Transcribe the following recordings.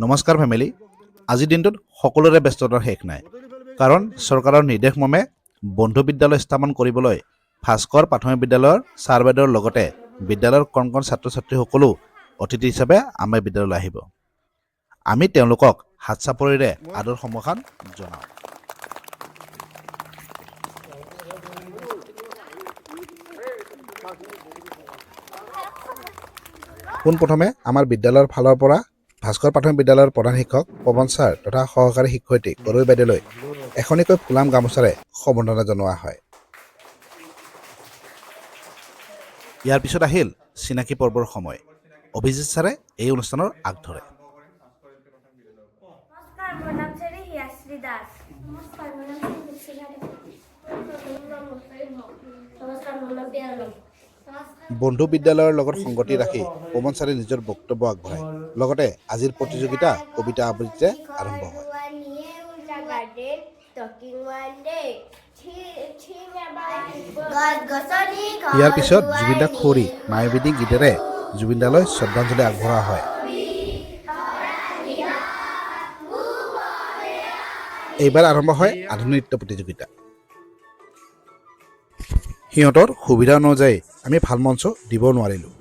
নমস্কাৰ ফেমিলি। আজিৰ দিনটোত সকলোৰে ব্যস্ততাৰ শেষ নাই, কাৰণ চৰকাৰৰ নিৰ্দেশ মৰ্মে বন্ধু বিদ্যালয় স্থাপন কৰিবলৈ ভাস্কৰ প্ৰাথমিক বিদ্যালয়ৰ ছাৰ বাইদেউৰ লগতে বিদ্যালয়ৰ কণ কণ ছাত্ৰ ছাত্ৰীসকলো অতিথি হিচাপে আমাৰ বিদ্যালয়লৈ আহিব। আমি তেওঁলোকক হাত চাপৰিৰে আদৰ সম্ভাষণ জনাওঁ। পোনপ্ৰথমে আমাৰ বিদ্যালয়ৰ ফালৰ পৰা ভাস্কৰ প্ৰাথমিক বিদ্যালয়ৰ প্ৰধান শিক্ষক পৱন ছাৰ তথা সহকাৰী শিক্ষয়িত্ৰী গৰৈ বাইদেউলৈ এখনিকৈ ফুলাম গামোচাৰে সম্বৰ্ধনা জনোৱা হয়। ইয়াৰ পিছত আহিল চিনাকি পৰ্বৰ সময়। অভিজিত ছাৰে এই অনুষ্ঠানৰ আগ ধৰে। নমস্কাৰ, মোৰ নাম শ্ৰী হিয়াশ্ৰী দাস। নমস্কাৰ, মোৰ নাম নমস্কাৰ, মোৰ নাম পিয়ানম। বন্ধু বিদ্যালয়ৰ লগত সংগতি ৰাখি পৱন ছাৰে নিজৰ বক্তব্য আগবঢ়ায়। লগতে আজিৰ প্ৰতিযোগিতা কবিতা আবৃত্তিৰে আৰম্ভ হয়। ইয়াৰ পিছত জুবিন দাক সুঁৱৰি মায়াবী গীতেৰে জুবিন দালৈ শ্ৰদ্ধাঞ্জলি আগবঢ়োৱা হয়। এইবাৰ আৰম্ভ হয় আধুনিক নৃত্য প্ৰতিযোগিতা। সিহঁতৰ সুবিধা অনুযায়ী আমি ভাল মঞ্চ দিব নোৱাৰিলোঁ,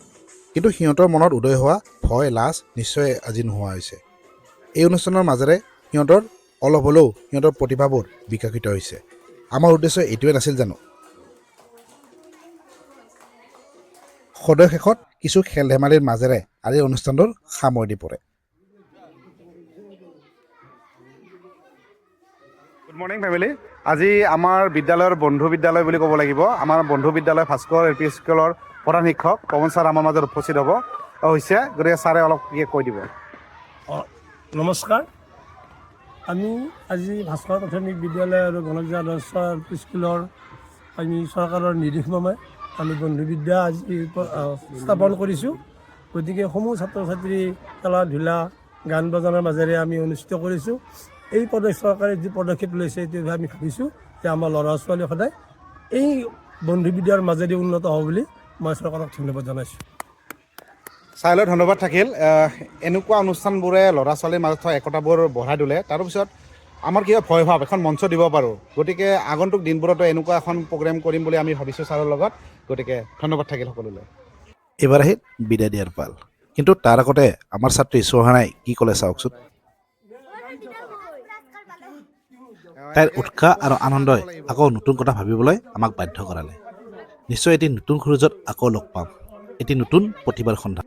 কিন্তু সিহঁতৰ মনত উদয় হোৱা ভয় লাজ নিশ্চয় আজি নোহোৱা হৈছে। এই অনুষ্ঠানৰ মাজেৰে সিহঁতৰ অলপ হ'লেও সিহঁতৰ প্ৰতিভাবোৰ বিকশিত হৈছে। আমাৰ উদ্দেশ্য এইটোৱে নাছিল জানো? সদয় শেষত কিছু খেল ধেমালিৰ মাজেৰে আজিৰ অনুষ্ঠানটোৰ সামৰণি পৰে। Good morning family. আজি আমাৰ বিদ্যালয়ৰ বন্ধু বিদ্যালয় বুলি ক'ব লাগিব। আমাৰ বন্ধু বিদ্যালয় ভাস্কৰ এল পি স্কুলৰ প্ৰধান শিক্ষক পৱন ছাৰ আমাৰ মাজত উপস্থিত হৈছে। গতিকে ছাৰে অলপ কৈ দিব। নমস্কাৰ। আমি আজি ভাস্কৰ প্ৰাথমিক বিদ্যালয় আৰু গণজিয়া আদৰ্শ এল পি স্কুলৰ আমি চৰকাৰৰ নিৰ্দেশমৰ্মে আমি বন্ধু বিদ্যা আজি স্থাপন কৰিছোঁ। গতিকে সমূহ ছাত্ৰ ছাত্ৰী খেলা ধূলা গান বজনাৰ মাজেৰে আমি অনুষ্ঠিত কৰিছোঁ। এই চৰকাৰে যি পদক্ষেপ লৈছে এইটো আমি ভাবিছোঁ যে আমাৰ ল'ৰা ছোৱালী সদায় এই বন্ধু বিদ্যাৰ মাজেদি উন্নত হ'ব বুলি মই চৰকাৰক ধন্যবাদ জনাইছোঁ। ছাৰলৈ ধন্যবাদ থাকিল। এনেকুৱা অনুষ্ঠানবোৰে ল'ৰা ছোৱালীৰ মাজত থকা একতাবোৰ বঢ়াই তোলে। তাৰপিছত আমাৰ কিবা ভয় ভাৱ এখন মঞ্চ দিব পাৰোঁ। গতিকে আগন্তুক দিনবোৰতো এনেকুৱা এখন প্ৰগ্ৰেম কৰিম বুলি আমি ভাবিছোঁ ছাৰৰ লগত। গতিকে ধন্যবাদ থাকিল সকলোলৈ। এইবাৰ আহিল বিদায় দিয়াৰ পাল, কিন্তু তাৰ আগতে আমাৰ ছাত্ৰী চৌহানাই কি ক'লে চাওকচোন। তাইৰ উৎসাহ আৰু আনন্দই আকৌ নতুন কথা ভাবিবলৈ আমাক বাধ্য কৰালে। নিশ্চয় এটি নতুন খোজত আকৌ লগ পাম, এটি নতুন প্ৰতিভাৰ সন্ধান।